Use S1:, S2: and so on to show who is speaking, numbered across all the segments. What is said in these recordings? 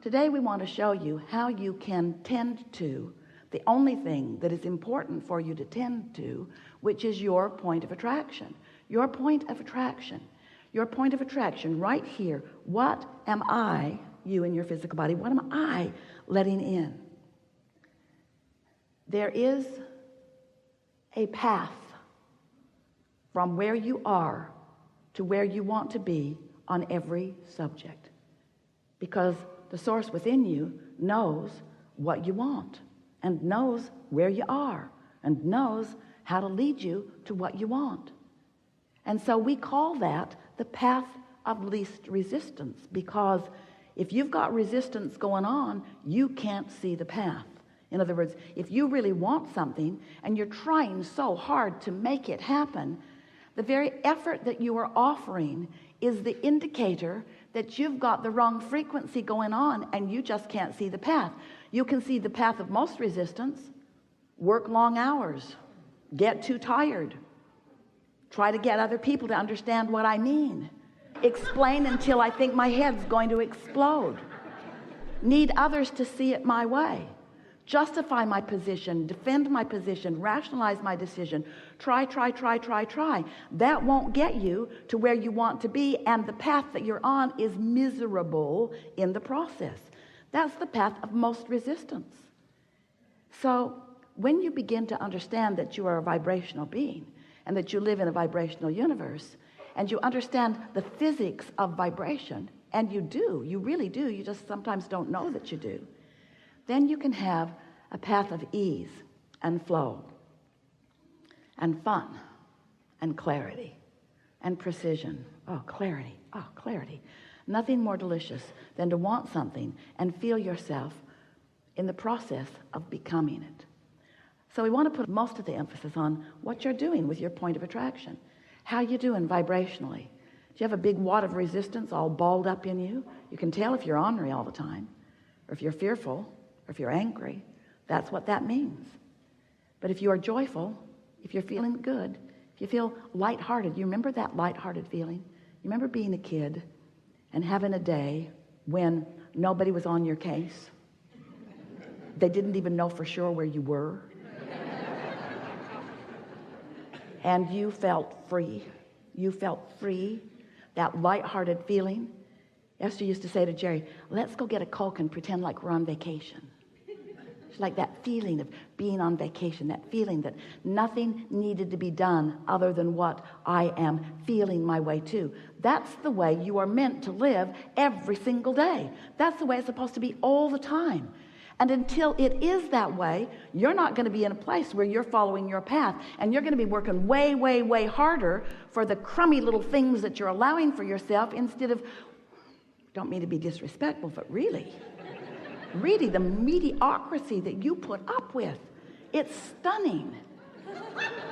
S1: Today we want to show you how you can tend to the only thing that is important for you to tend to, which is your point of attraction. Your point of attraction. Your point of attraction right here. What am I, you in your physical body, what am I letting in? There is a path from where you are to where you want to be on every subject, because the source within you knows what you want and knows where you are and knows how to lead you to what you want. And so we call that the path of least resistance, because if you've got resistance going on, you can't see the path. In other words, if you really want something and you're trying so hard to make it happen, the very effort that you are offering is the indicator that you've got the wrong frequency going on, and you just can't see the path. You can see the path of most resistance: work long hours, get too tired, try to get other people to understand what I mean, explain until I think my head's going to explode, need others to see it my way, justify my position, defend my position, rationalize my decision, try. That won't get you to where you want to be, and the path that you're on is miserable in the process. That's the path of most resistance. So when you begin to understand that you are a vibrational being and that you live in a vibrational universe, and you understand the physics of vibration, and you really do, you just sometimes don't know that you do, then you can have a path of ease and flow and fun and clarity and precision. Clarity. Nothing more delicious than to want something and feel yourself in the process of becoming it. So we want to put most of the emphasis on what you're doing with your point of attraction. How you doing vibrationally? Do you have a big wad of resistance all balled up in you? You can tell if you're ornery all the time, or if you're fearful, or if you're angry. That's what that means. But if you are joyful, if you're feeling good, if you feel lighthearted, you remember that lighthearted feeling? You remember being a kid and having a day when nobody was on your case? They didn't even know for sure where you were. And you felt free. You felt free. That lighthearted feeling. Esther used to say to Jerry, let's go get a Coke and pretend like we're on vacation. It's like that feeling of being on vacation, that feeling that nothing needed to be done other than what I am feeling my way to. That's the way you are meant to live every single day. That's the way it's supposed to be all the time. And until it is that way, you're not going to be in a place where you're following your path, and you're going to be working way harder for the crummy little things that you're allowing for yourself, instead of, don't mean to be disrespectful, but really the mediocrity that you put up with. It's stunning.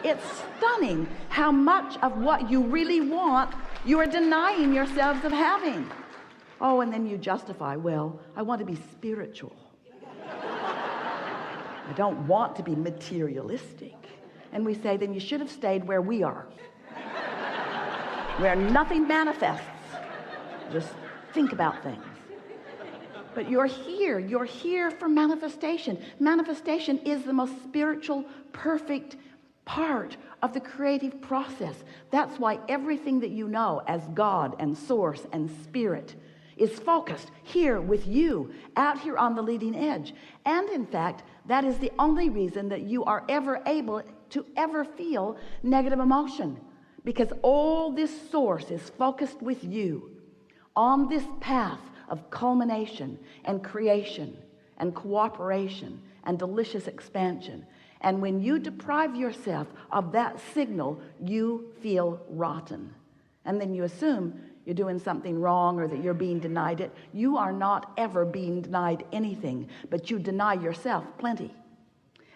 S1: It's stunning how much of what you really want you are denying yourselves of having. Oh, and then you justify, well, I want to be spiritual. I don't want to be materialistic. And we say, then you should have stayed where we are, where nothing manifests. Just think about things. But you're here for manifestation. Manifestation is the most spiritual, perfect part of the creative process. That's why everything that you know as God and source and spirit is focused here with you, out here on the leading edge. And in fact, that is the only reason that you are ever able to ever feel negative emotion, because all this source is focused with you on this path of culmination and creation and cooperation and delicious expansion. And when you deprive yourself of that signal, you feel rotten. And then you assume you're doing something wrong, or that you're being denied it. You are not ever being denied anything, but you deny yourself plenty.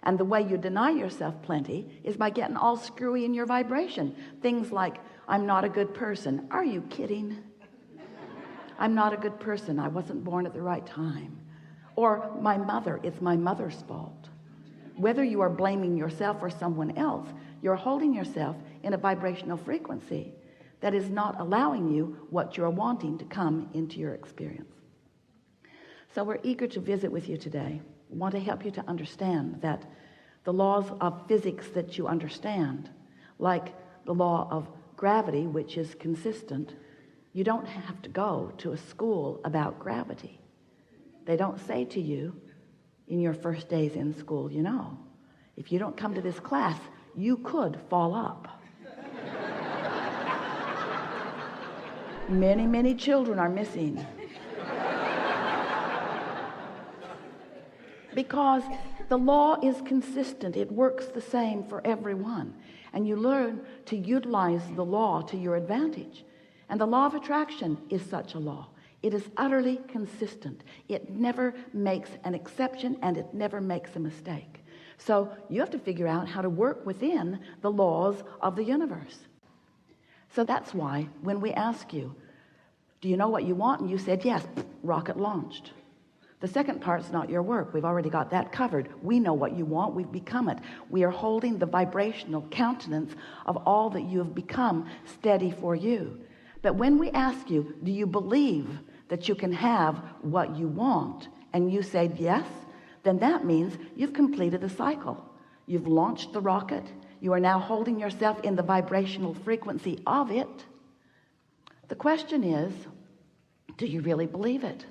S1: And the way you deny yourself plenty is by getting all screwy in your vibration. Things like, I'm not a good person. Are you kidding? I'm not a good person. I wasn't born at the right time. Or my mother, it's my mother's fault. Whether you are blaming yourself or someone else, you're holding yourself in a vibrational frequency that is not allowing you what you're wanting to come into your experience. So we're eager to visit with you today. We want to help you to understand that the laws of physics that you understand, like the law of gravity, which is consistent, you don't have to go to a school about gravity. They don't say to you in your first days in school, you know, if you don't come to this class, you could fall up. Many, many children are missing. Because the law is consistent. It works the same for everyone. And you learn to utilize the law to your advantage. And the law of attraction is such a law. It is utterly consistent. It never makes an exception, and it never makes a mistake. So you have to figure out how to work within the laws of the universe. So that's why when we ask you, do you know what you want? And you said yes, rocket launched. The second part's not your work. We've already got that covered. We know what you want. We've become it. We are holding the vibrational countenance of all that you have become steady for you. But when we ask you, do you believe that you can have what you want? And you say yes, then that means you've completed the cycle. You've launched the rocket. You are now holding yourself in the vibrational frequency of it. The question is, do you really believe it?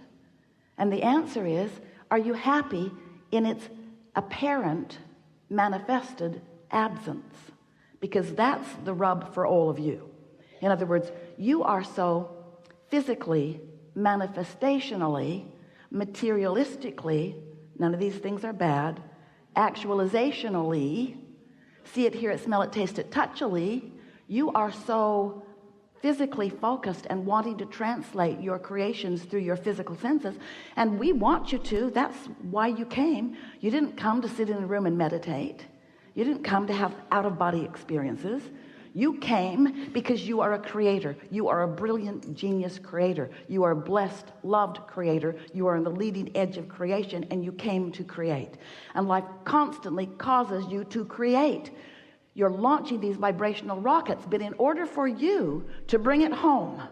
S1: And the answer is, are you happy in its apparent manifested absence? Because that's the rub for all of you. In other words, you are so physically, manifestationally, materialistically, none of these things are bad, actualizationally, see it, hear it, smell it, taste it, touchily, you are so physically focused and wanting to translate your creations through your physical senses, and we want you to. That's why you came. You didn't come to sit in a room and meditate. You didn't come to have out-of-body experiences. You came because you are a creator. You are a brilliant genius creator. You are a blessed, loved creator. You are on the leading edge of creation, and you came to create. And life constantly causes you to create. You're launching these vibrational rockets, but in order for you to bring it home,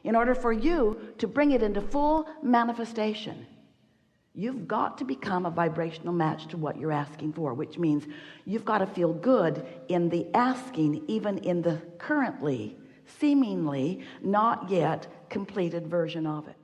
S1: in order for you to bring it into full manifestation, you've got to become a vibrational match to what you're asking for, which means you've got to feel good in the asking, even in the currently, seemingly not yet completed version of it.